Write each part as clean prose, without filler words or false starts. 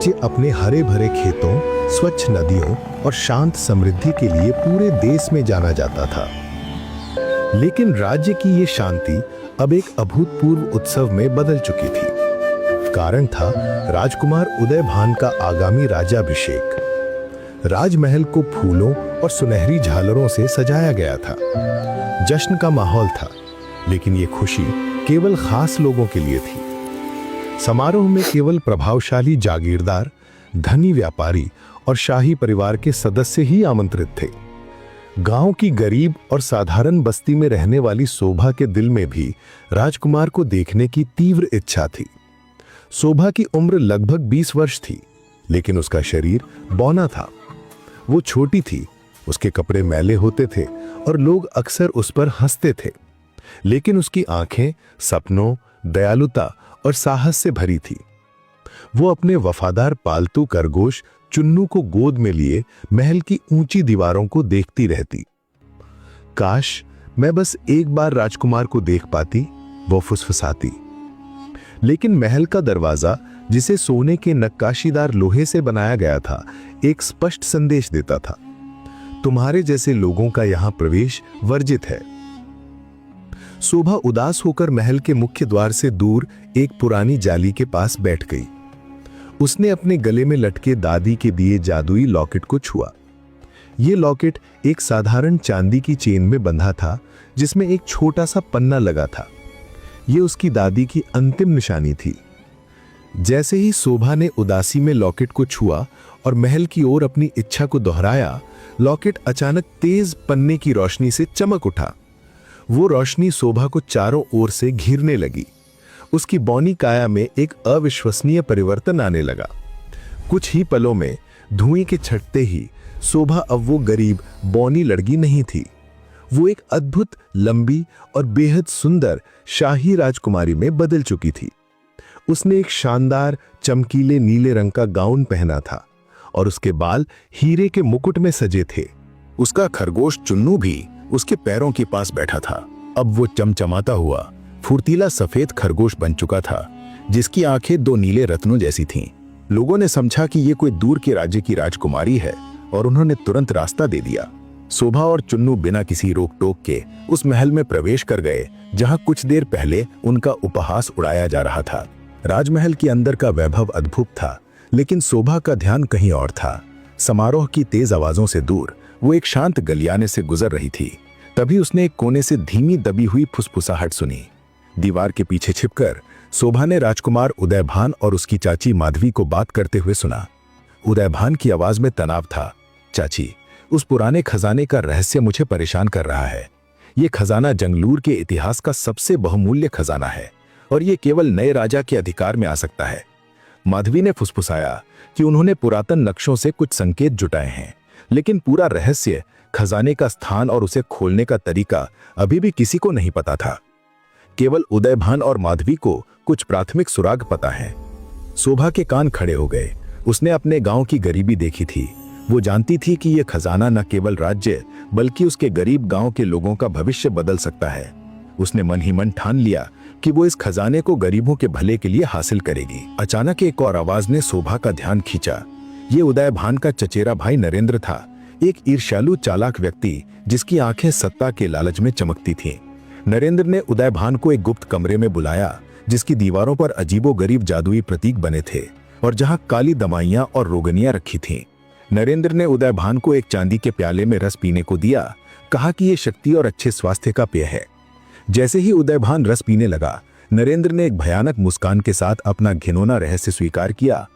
राज्य अपने हरे भरे खेतों, स्वच्छ नदियों और शांत समृद्धि के लिए पूरे देश में जाना जाता था। लेकिन राज्य की ये शांति अब एक अभूतपूर्व उत्सव में बदल चुकी थी। कारण था राजकुमार उदयभान का आगामी राज्याभिषेक। राजमहल को फूलों और सुनहरी झालरों से सजाया गया था। जश्न का माहौल था, लेकिन ये खुशी केवल खास लोगों के लिए थी। समारोह में केवल प्रभावशाली जागीरदार, धनी व्यापारी और शाही परिवार के सदस्य ही आमंत्रित थे। गांव की गरीब और साधारण बस्ती में रहने वाली शोभा के दिल में भी राजकुमार को देखने की तीव्र इच्छा थी। शोभा की उम्र लगभग 20 वर्ष थी, लेकिन उसका शरीर बौना था। वो छोटी थी, उसके कपड़े मैले होते थे और लोग अक्सर उस पर हंसते थे। लेकिन उसकी आंखें सपनों, दयालुता और साहस से भरी थी। वो अपने वफादार पालतू खरगोश चुन्नू को गोद में लिए महल की ऊंची दीवारों को देखती रहती। काश मैं बस एक बार राजकुमार को देख पाती, वो फुसफुसाती। लेकिन महल का दरवाजा, जिसे सोने के नक्काशीदार लोहे से बनाया गया था, एक स्पष्ट संदेश देता था, तुम्हारे जैसे लोगों का यहां प्रवेश वर्जित है। शोभा उदास होकर महल के मुख्य द्वार से दूर एक पुरानी जाली के पास बैठ गई। उसने अपने गले में लटके दादी के दिए जादुई लॉकेट को छुआ। यह लॉकेट एक साधारण चांदी की चेन में बंधा था, जिसमें एक छोटा सा पन्ना लगा था। यह उसकी दादी की अंतिम निशानी थी। जैसे ही शोभा ने उदासी में लॉकेट को छुआ और महल की ओर अपनी इच्छा को दोहराया, लॉकेट अचानक तेज पन्ने की रोशनी से चमक उठा। वो रोशनी शोभा को चारों ओर से घिरने लगी। उसकी बौनी काया में एक अविश्वसनीय परिवर्तन आने लगा। कुछ ही पलों में धुएं के छटते ही शोभा अब वो गरीब बौनी लड़की नहीं थी। वो एक अद्भुत, लंबी और बेहद सुंदर शाही राजकुमारी में बदल चुकी थी। उसने एक शानदार चमकीले नीले रंग का गाउन पहना था और उसके बाल हीरे के मुकुट में सजे थे। उसका खरगोश चुन्नू भी उसके पैरों के पास बैठा था। अब वो चमचमाता हुआ फुर्तीला सफेद खरगोश बन चुका था, जिसकी आंखें दो नीले रत्नों जैसी थीं। लोगों ने समझा कि ये कोई दूर के राज्य की राजकुमारी है और उन्होंने तुरंत रास्ता दे दिया। शोभा और चुन्नू बिना किसी रोक टोक के उस महल में प्रवेश कर गए, जहां कुछ देर पहले उनका उपहास उड़ाया जा रहा था। राजमहल के अंदर का वैभव अद्भुत था, लेकिन शोभा का ध्यान कहीं और था। समारोह की तेज आवाजों से दूर वो एक शांत गलियाने से गुजर रही थी। तभी उसने एक कोने से धीमी दबी हुई फुसफुसाहट सुनी। दीवार के पीछे छिपकर शोभा ने राजकुमार उदयभान और उसकी चाची माधवी को बात करते हुए सुना। उदयभान की आवाज में तनाव था। चाची, उस पुराने खजाने का रहस्य मुझे परेशान कर रहा है। यह खजाना जंगलूर के इतिहास का सबसे बहुमूल्य खजाना है और यह केवल नए राजा के अधिकार में आ सकता है। माधवी ने फुसफुसाया कि उन्होंने पुरातन नक्शों से कुछ संकेत जुटाए हैं, लेकिन पूरा रहस्य, खजाने का स्थान और उसे खोलने का तरीका अभी भी किसी को नहीं पता था। केवल उदयभान और माधवी को कुछ प्राथमिक सुराग पता है। शोभा के कान खड़े हो गए। उसने अपने गांव की गरीबी देखी थी। वो जानती थी कि यह खजाना न केवल राज्य बल्कि उसके गरीब गांव के लोगों का भविष्य बदल सकता है। उसने मन ही मन ठान लिया कि वो इस खजाने को गरीबों के भले के लिए हासिल करेगी। अचानक एक और आवाज ने शोभा का ध्यान खींचा। ये उदयभान का चचेरा भाई नरेंद्र था, एक ईर्ष्यालु चालाक व्यक्ति जिसकी आंखें सत्ता के लालच में चमकती थीं। नरेंद्र ने उदयभान को एक गुप्त कमरे में बुलाया, जिसकी दीवारों पर अजीबोगरीब जादुई प्रतीक बने थे और जहां काली दवाइयां और रोगनियां रखी थीं। नरेंद्र ने उदयभान को एक चांदी के प्याले में रस पीने को दिया। कहा कि यह शक्ति और अच्छे स्वास्थ्य का पेय है। जैसे ही उदयभान रस पीने लगा, नरेंद्र ने एक भयानक मुस्कान के साथ अपना घिनौना रहस्य स्वीकार किया।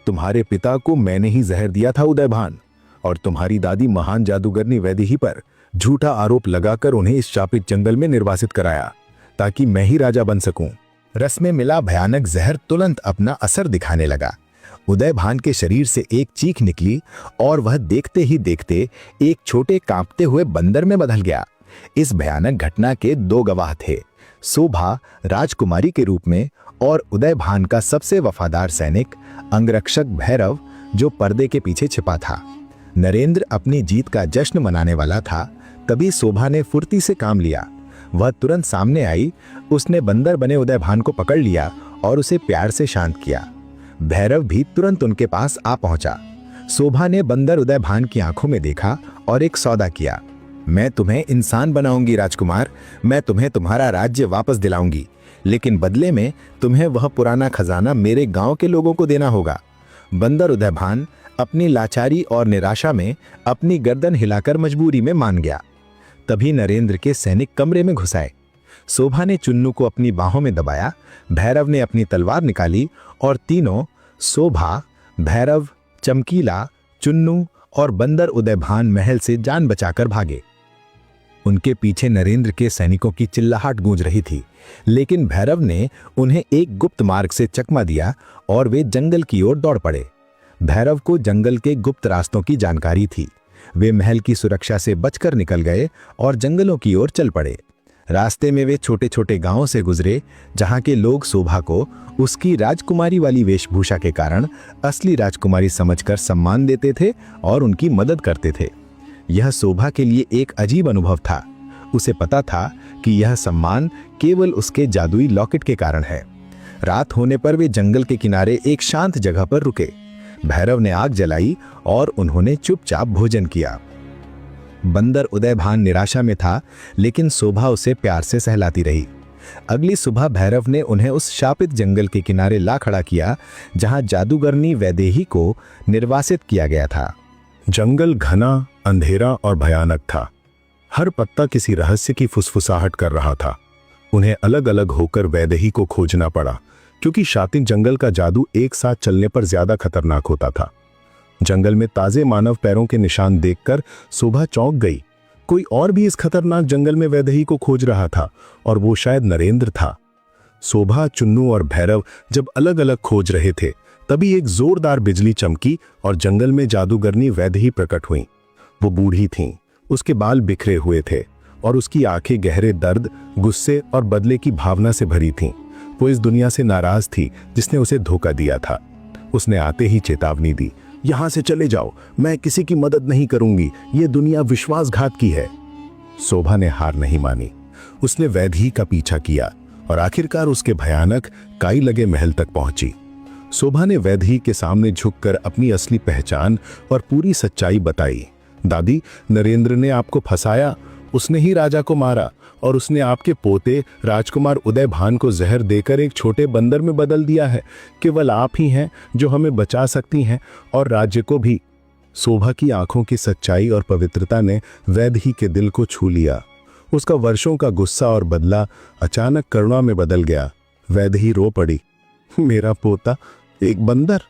तुम्हारे पिता को मैंने ही जहर दिया था उदयभान, और तुम्हारी दादी महान जादूगरनी वैदेही पर झूठा आरोप लगाकर उन्हें इस शापित जंगल में निर्वासित कराया, ताकि मैं ही राजा बन सकूं। रस में मिला भयानक जहर तुरंत अपना असर दिखाने लगा। उदयभान के शरीर से एक चीख निकली और वह देखते ही देखते एक छोटे कांपते हुए बंदर में बदल गया। इस भयानक घटना के दो गवाह थे, शोभा राजकुमारी के रूप में और उदयभान का सबसे वफादार सैनिक अंगरक्षक भैरव, जो पर्दे के पीछे छिपा था। नरेंद्र अपनी जीत का जश्न मनाने वाला था। तभी शोभा ने फुर्ती से काम लिया। वह तुरंत सामने आई। उसने बंदर बने उदयभान को पकड़ लिया और उसे प्यार से शांत किया। भैरव भी तुरंत उनके पास आ पहुंचा। शोभा ने बंदर उदयभान की आंखों में देखा और एक सौदा किया। मैं तुम्हें इंसान बनाऊंगी राजकुमार, मैं तुम्हें तुम्हारा राज्य वापस दिलाऊंगी, लेकिन बदले में तुम्हें वह पुराना खजाना मेरे गांव के लोगों को देना होगा। बंदर उदयभान अपनी लाचारी और निराशा में अपनी गर्दन हिलाकर मजबूरी में मान गया। तभी नरेंद्र के सैनिक कमरे में घुस आए। शोभा ने चुन्नू को अपनी बाहों में दबाया, भैरव ने अपनी तलवार निकाली और तीनों शोभा, भैरव, चमकीला, चुन्नू और बंदर उदयभान महल से जान बचाकर भागे। उनके पीछे नरेंद्र के सैनिकों की चिल्लाहट गूंज रही थी, लेकिन भैरव ने उन्हें एक गुप्त मार्ग से चकमा दिया और वे जंगल की ओर दौड़ पड़े। भैरव को जंगल के गुप्त रास्तों की जानकारी थी। वे महल की सुरक्षा से बचकर निकल गए और जंगलों की ओर चल पड़े। रास्ते में वे छोटे छोटे गांवों से गुजरे, जहां के लोग शोभा को उसकी राजकुमारी वाली वेशभूषा के कारण असली राजकुमारी समझकर सम्मान देते थे और उनकी मदद करते थे। यह शोभा के लिए एक अजीब अनुभव था। उसे पता था कि यह सम्मान केवल उसके जादुई लॉकेट के कारण है। रात होने पर वे जंगल के किनारे एक शांत जगह पर रुके। भैरव ने आग जलाई और उन्होंने चुपचाप भोजन किया। बंदर उदयभान निराशा में था, लेकिन शोभा उसे प्यार से सहलाती रही। अगली सुबह भैरव ने उन्हें उस शापित जंगल के किनारे ला खड़ा किया, जहां जादूगरनी वैदेही को निर्वासित किया गया था। जंगल घना, अंधेरा और भयानक था। हर पत्ता किसी रहस्य की फुसफुसाहट कर रहा था। उन्हें अलग अलग होकर वैदेही को खोजना पड़ा, क्योंकि शातिन जंगल का जादू एक साथ चलने पर ज्यादा खतरनाक होता था। जंगल में ताजे मानव पैरों के निशान देखकर शोभा चौंक गई। कोई और भी इस खतरनाक जंगल में वैदेही को खोज रहा था, और वो शायद नरेंद्र था। शोभा, चुन्नू और भैरव जब अलग अलग खोज रहे थे, तभी एक जोरदार बिजली चमकी और जंगल में जादूगरनी वैदेही प्रकट हुई। वो बूढ़ी थीं, उसके बाल बिखरे हुए थे और उसकी आंखें गहरे दर्द, गुस्से और बदले की भावना से भरी थीं। वो इस दुनिया से नाराज थी जिसने उसे धोखा दिया था। उसने आते ही चेतावनी दी, यहां से चले जाओ, मैं किसी की मदद नहीं करूंगी, ये दुनिया विश्वासघात की है। शोभा ने हार नहीं मानी। उसने वैदेही का पीछा किया और आखिरकार उसके भयानक काई लगे महल तक पहुंची। शोभा ने वैदेही के सामने झुककर अपनी असली पहचान और पूरी सच्चाई बताई। दादी, नरेंद्र ने आपको फंसाया, उसने ही राजा को मारा और उसने आपके पोते राजकुमार उदयभान को जहर देकर एक छोटे बंदर में बदल दिया है। केवल आप ही हैं जो हमें बचा सकती हैं और राज्य को भी। शोभा की आंखों की सच्चाई और पवित्रता ने वैदेही के दिल को छू लिया। उसका वर्षों का गुस्सा और बदला अचानक करुणा में बदल गया। वैदेही रो पड़ी, मेरा पोता एक बंदर।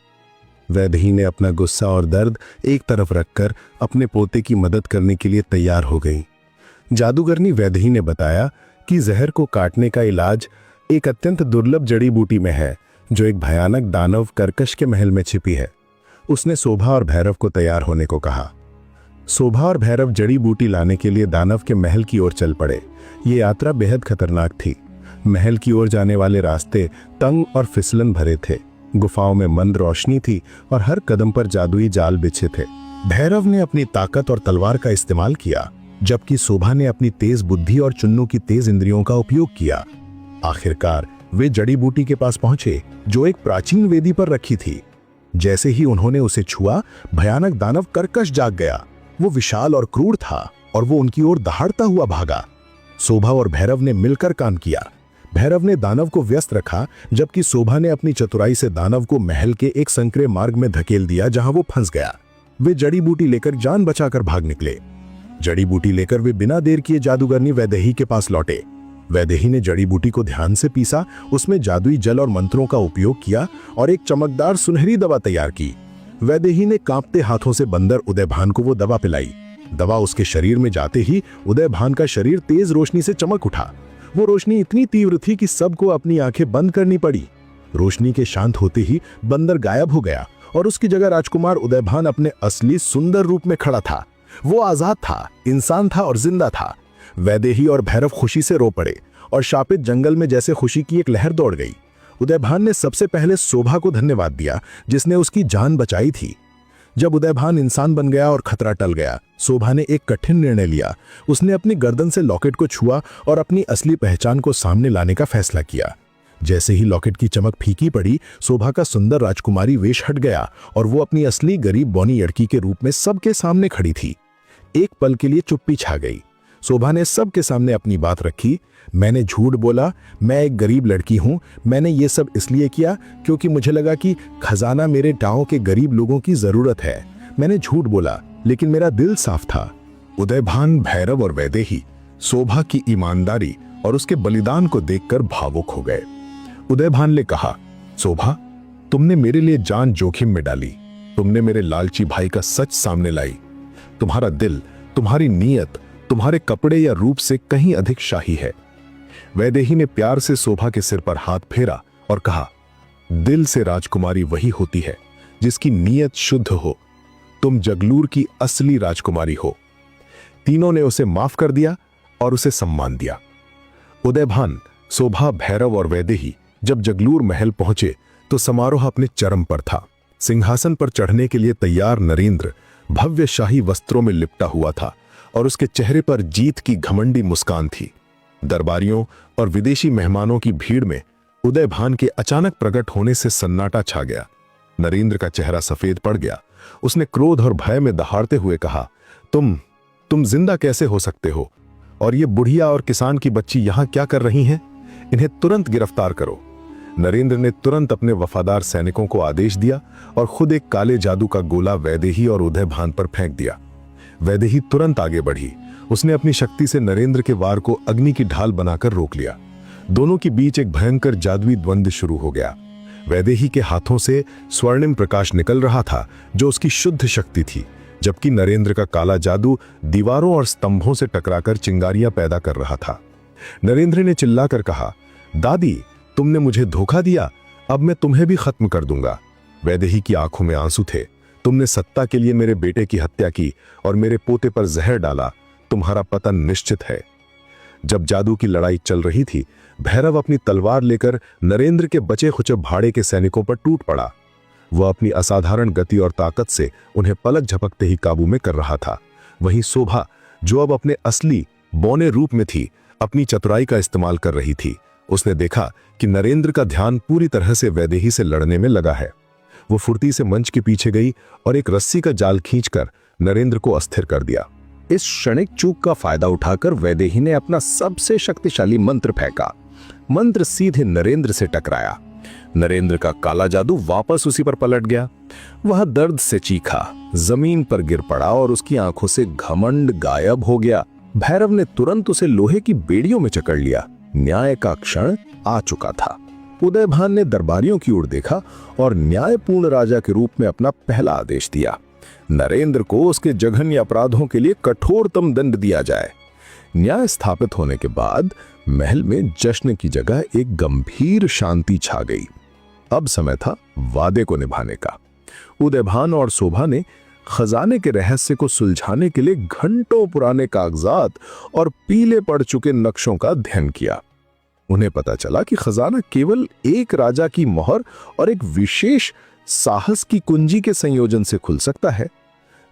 वैदेही ने अपना गुस्सा और दर्द एक तरफ रखकर अपने पोते की मदद करने के लिए तैयार हो गई। जादूगरनी वैदेही ने बताया कि जहर को काटने का इलाज एक अत्यंत दुर्लभ जड़ी बूटी में है, जो एक भयानक दानव कर्कश के महल में छिपी है। उसने शोभा और भैरव को तैयार होने को कहा। शोभा और भैरव जड़ी बूटी लाने के लिए दानव के महल की ओर चल पड़े। ये यात्रा बेहद खतरनाक थी। महल की ओर जाने वाले रास्ते तंग और फिसलन भरे थे। गुफाओं में मंद रोशनी थी और हर कदम पर जादुई जाल बिछे थे। भैरव ने अपनी ताकत और तलवार का इस्तेमाल किया, जबकि शोभा ने अपनी तेज बुद्धि और चुन्नू की तेज इंद्रियों का उपयोग किया। आखिरकार वे जड़ी बूटी के पास पहुंचे, जो एक प्राचीन वेदी पर रखी थी। जैसे ही उन्होंने उसे छुआ, भयानक दानव कर्कश जाग गया। वो विशाल और क्रूर था और वो उनकी ओर दहाड़ता हुआ भागा। शोभा और भैरव ने मिलकर काम किया। भैरव ने दानव को व्यस्त रखा, जबकि शोभा ने अपनी चतुराई से दानव को महल के एक संकरे मार्ग में धकेल दिया, जहां वो फंस गया। वे जड़ी बूटी लेकर जान बचाकर भाग निकले। जड़ी बूटी लेकर वे बिना देर किए जादूगरनी वैदेही के पास लौटे। वैदेही ने जड़ी बूटी को ध्यान से पीसा, उसमें जादुई जल और मंत्रों का उपयोग किया और एक चमकदार सुनहरी दवा तैयार की। वैदेही ने कांपते हाथों से बंदर उदयभान को वो दवा पिलाई। दवा उसके शरीर में जाते ही उदयभान का शरीर तेज रोशनी से चमक उठा। वो रोशनी इतनी तीव्र थी कि सबको अपनी आंखें बंद करनी पड़ी। रोशनी के शांत होते ही बंदर गायब हो गया और उसकी जगह राजकुमार उदयभान अपने असली सुंदर रूप में खड़ा था। वो आजाद था, इंसान था और जिंदा था। वैदेही और भैरव खुशी से रो पड़े और शापित जंगल में जैसे खुशी की एक लहर दौड़ गई। उदयभान ने सबसे पहले शोभा को धन्यवाद दिया, जिसने उसकी जान बचाई थी। जब उदयभान इंसान बन गया और खतरा टल गया, शोभा ने एक कठिन निर्णय लिया। उसने अपनी गर्दन से लॉकेट को छुआ और अपनी असली पहचान को सामने लाने का फैसला किया। जैसे ही लॉकेट की चमक फीकी पड़ी, शोभा का सुंदर राजकुमारी वेश हट गया और वो अपनी असली गरीब बौनी लड़की के रूप में सबके सामने खड़ी थी। एक पल के लिए चुप्पी छा गई। शोभा ने सबके सामने अपनी बात रखी। मैंने झूठ बोला, मैं एक गरीब लड़की हूं। मैंने ये सब इसलिए किया क्योंकि मुझे लगा कि खजाना मेरे गांव के गरीब लोगों की जरूरत है। मैंने झूठ बोला, लेकिन मेरा दिल साफ था। उदयभान, भैरव और वैदेही शोभा की ईमानदारी और उसके बलिदान को देखकर भावुक हो गए। उदयभान ने कहा, शोभा, तुमने मेरे लिए जान जोखिम में डाली। तुमने मेरे लालची भाई का सच सामने लाई। तुम्हारा दिल, तुम्हारी नीयत, तुम्हारे कपड़े या रूप से कहीं अधिक शाही है। वैदेही ने प्यार से शोभा के सिर पर हाथ फेरा और कहा, दिल से राजकुमारी वही होती है जिसकी नीयत शुद्ध हो। तुम जगलूर की असली राजकुमारी हो। तीनों ने उसे माफ कर दिया और उसे सम्मान दिया। उदयभान, शोभा, भैरव और वैदेही जब जगलूर महल पहुंचे तो समारोह अपने चरम पर था। सिंहासन पर चढ़ने के लिए तैयार नरेंद्र भव्य शाही वस्त्रों में लिपटा हुआ था और उसके चेहरे पर जीत की घमंडी मुस्कान थी। दरबारियों और विदेशी मेहमानों की भीड़ में उदयभान के अचानक प्रकट होने से सन्नाटा छा गया। नरेंद्र का चेहरा सफेद पड़ गया। उसने क्रोध और भय में दहाड़ते हुए कहा, तुम जिंदा कैसे हो सकते हो? और ये बुढ़िया और किसान की बच्ची यहां क्या कर रही हैं? इन्हें तुरंत गिरफ्तार करो। नरेंद्र ने तुरंत अपने वफादार सैनिकों को आदेश दिया और खुद एक काले जादू का गोला वैदेही और उदयभान पर फेंक दिया। वैदेही तुरंत आगे बढ़ी। उसने अपनी शक्ति से नरेंद्र के वार को अग्नि की ढाल बनाकर रोक लिया। दोनों के बीच एक भयंकर जादुई द्वंद्व शुरू हो गया। वैदेही के हाथों से स्वर्णिम प्रकाश निकल रहा था जो उसकी शुद्ध शक्ति थी, जबकि नरेंद्र का काला जादू दीवारों और स्तंभों से टकराकर चिंगारियां पैदा कर रहा था। नरेंद्र ने चिल्लाकर कहा, दादी, तुमने मुझे धोखा दिया। अब मैं तुम्हें भी खत्म कर दूंगा। वैदेही की आंखों में आंसू थे। तुमने सत्ता के लिए मेरे बेटे की हत्या की और मेरे पोते पर जहर डाला। तुम्हारा पतन निश्चित है। जब जादू की लड़ाई चल रही थी, भैरव अपनी तलवार लेकर नरेंद्र के बचे खुचे भाड़े के सैनिकों पर टूट पड़ा। वह अपनी असाधारण गति और ताकत से उन्हें पलक झपकते ही काबू में कर रहा था। वहीं शोभा, जो अब अपने असली बौने रूप में थी, अपनी चतुराई का इस्तेमाल कर रही थी। उसने देखा कि नरेंद्र का ध्यान पूरी तरह से वैदेही से लड़ने में लगा है। वो फुर्ती से मंच के पीछे गई और एक रस्सी का जाल खींचकर नरेंद्र को अस्थिर कर दिया। इस क्षणिक चूक का फायदा उठाकर वैदेही ने अपना सबसे शक्तिशाली मंत्र फेंका। मंत्र सीधे नरेंद्र से टकराया। नरेंद्र का काला जादू वापस उसी पर पलट गया। वह दर्द से चीखा, जमीन पर गिर पड़ा और उसकी आंखों से घमंड गायब हो गया। भैरव ने तुरंत उसे लोहे की बेड़ियों में जकड़ लिया। न्याय का क्षण आ चुका था। उदयभान ने दरबारियों की ओर देखा और न्यायपूर्ण राजा के रूप में अपना पहला आदेश दिया। नरेंद्र को उसके जघन्य अपराधों के लिए कठोरतम दंड दिया जाए। न्याय स्थापित होने के बाद महल में जश्न की जगह एक गंभीर शांति छा गई। अब समय था वादे को निभाने का। उदयभान और शोभा ने खजाने के रहस्य को सुलझाने के लिए घंटों पुराने कागजात और पीले पड़ चुके नक्शों का अध्ययन किया। उन्हें पता चला कि खजाना केवल एक राजा की मोहर और एक विशेष साहस की कुंजी के संयोजन से खुल सकता है।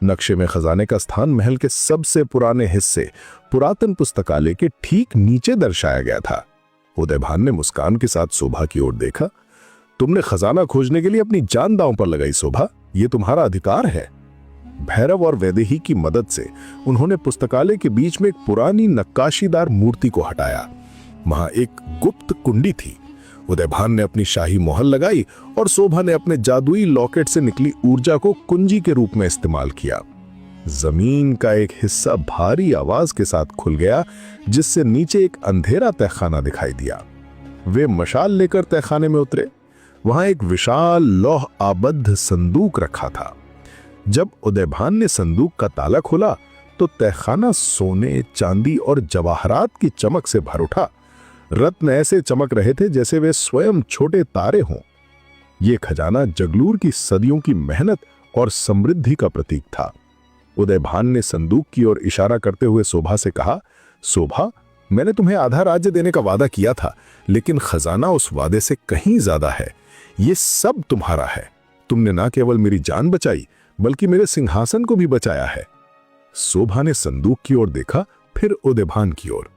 नक्शे में खजाने का स्थान महल के सबसे पुराने हिस्से पुरातन पुस्तकालय के ठीक नीचे दर्शाया गया था। उदयभान ने मुस्कान के साथ शोभा की ओर देखा। तुमने खजाना खोजने के लिए अपनी जान दांव पर लगाई शोभा, यह तुम्हारा अधिकार है। भैरव और वैदेही की मदद से उन्होंने पुस्तकालय के बीच में एक पुरानी नक्काशीदार मूर्ति को हटाया। वहां एक गुप्त कुंडी थी। उदयभान ने अपनी शाही मोहर लगाई और शोभा ने अपने जादुई लॉकेट से निकली ऊर्जा को कुंजी के रूप में इस्तेमाल किया। जमीन का एक हिस्सा भारी आवाज के साथ खुल गया, जिससे नीचे एक अंधेरा तहखाना दिखाई दिया। वे मशाल लेकर तहखाने में उतरे। वहां एक विशाल लौह आबद्ध संदूक रखा था। जब उदयभान ने संदूक का ताला खोला तो तहखाना सोने, चांदी और जवाहरात की चमक से भर उठा। रत्न ऐसे चमक रहे थे जैसे वे स्वयं छोटे तारे हों। यह खजाना जगलूर की सदियों की मेहनत और समृद्धि का प्रतीक था। उदयभान ने संदूक की ओर इशारा करते हुए शोभा से कहा, शोभा, मैंने तुम्हें आधा राज्य देने का वादा किया था, लेकिन खजाना उस वादे से कहीं ज्यादा है। ये सब तुम्हारा है। तुमने ना केवल मेरी जान बचाई, बल्कि मेरे सिंहासन को भी बचाया है। शोभा ने संदूक की ओर देखा, फिर उदयभान की ओर।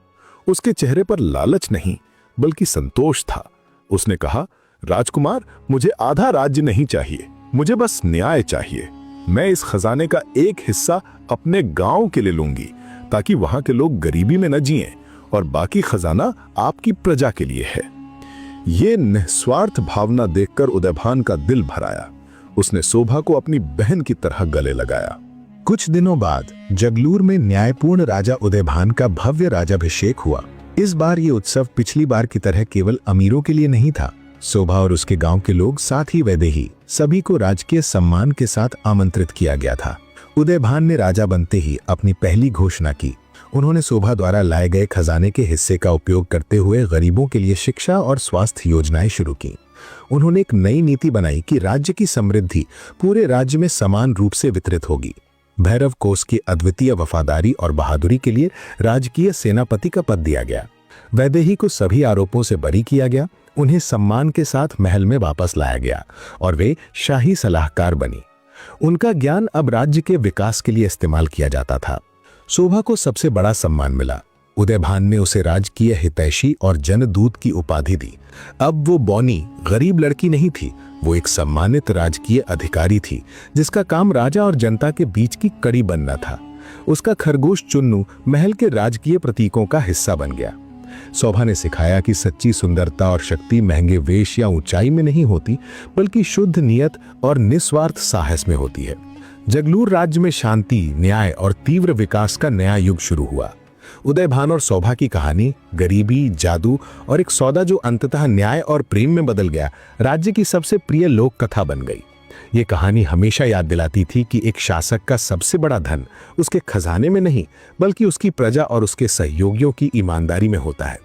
उसके चेहरे पर लालच नहीं, बल्कि संतोष था। उसने कहा, राजकुमार, मुझे आधा राज्य नहीं चाहिए, मुझे बस न्याय चाहिए। मैं इस खजाने का एक हिस्सा अपने गांव के लिए लूंगी, ताकि वहां के लोग गरीबी में न जिएं, और बाकी खजाना आपकी प्रजा के लिए है। ये निस्वार्थ भावना देखकर उदयभान का दिल भर आया। उसने शोभा को अपनी बहन की तरह गले लगाया। कुछ दिनों बाद जगलूर में न्यायपूर्ण राजा उदयभान का भव्य राजाभिषेक हुआ। इस बार ये उत्सव पिछली बार की तरह केवल अमीरों के लिए नहीं था। शोभा और उसके गांव के लोग, साथ ही वैदेही, सभी को राजकीय सम्मान के साथ आमंत्रित किया गया था। उदयभान ने राजा बनते ही अपनी पहली घोषणा की। उन्होंने शोभा द्वारा लाए गए खजाने के हिस्से का उपयोग करते हुए गरीबों के लिए शिक्षा और स्वास्थ्य योजनाएं शुरू की। उन्होंने एक नई नीति बनाई कि राज्य की समृद्धि पूरे राज्य में समान रूप से वितरित होगी। भैरव कोस की अद्वितीय वफादारी और बहादुरी के लिए राजकीय सेनापति का पद दिया गया। वैदेही को सभी आरोपों से बरी किया गया। उन्हें सम्मान के साथ महल में वापस लाया गया और वे शाही सलाहकार बनी। उनका ज्ञान अब राज्य के विकास के लिए इस्तेमाल किया जाता था। शोभा को सबसे बड़ा सम्मान मिला। उदयभान ने उसे राजकीय हितैषी और जनदूत की उपाधि दी। अब वो बौनी गरीब लड़की नहीं थी, वो एक सम्मानित राजकीय अधिकारी थी, जिसका काम राजा और जनता के बीच की कड़ी बनना था। उसका खरगोश चुन्नू महल के राजकीय प्रतीकों का हिस्सा बन गया। शोभा ने सिखाया कि सच्ची सुंदरता और शक्ति महंगे वेश या ऊंचाई में नहीं होती, बल्कि शुद्ध नियत और निस्वार्थ साहस में होती है। जगलूर राज्य में शांति, न्याय और तीव्र विकास का नया युग शुरू हुआ। उदयभान और शोभा की कहानी गरीबी, जादू और एक सौदा जो अंततः न्याय और प्रेम में बदल गया, राज्य की सबसे प्रिय लोक कथा बन गई। ये कहानी हमेशा याद दिलाती थी कि एक शासक का सबसे बड़ा धन उसके खजाने में नहीं, बल्कि उसकी प्रजा और उसके सहयोगियों की ईमानदारी में होता है।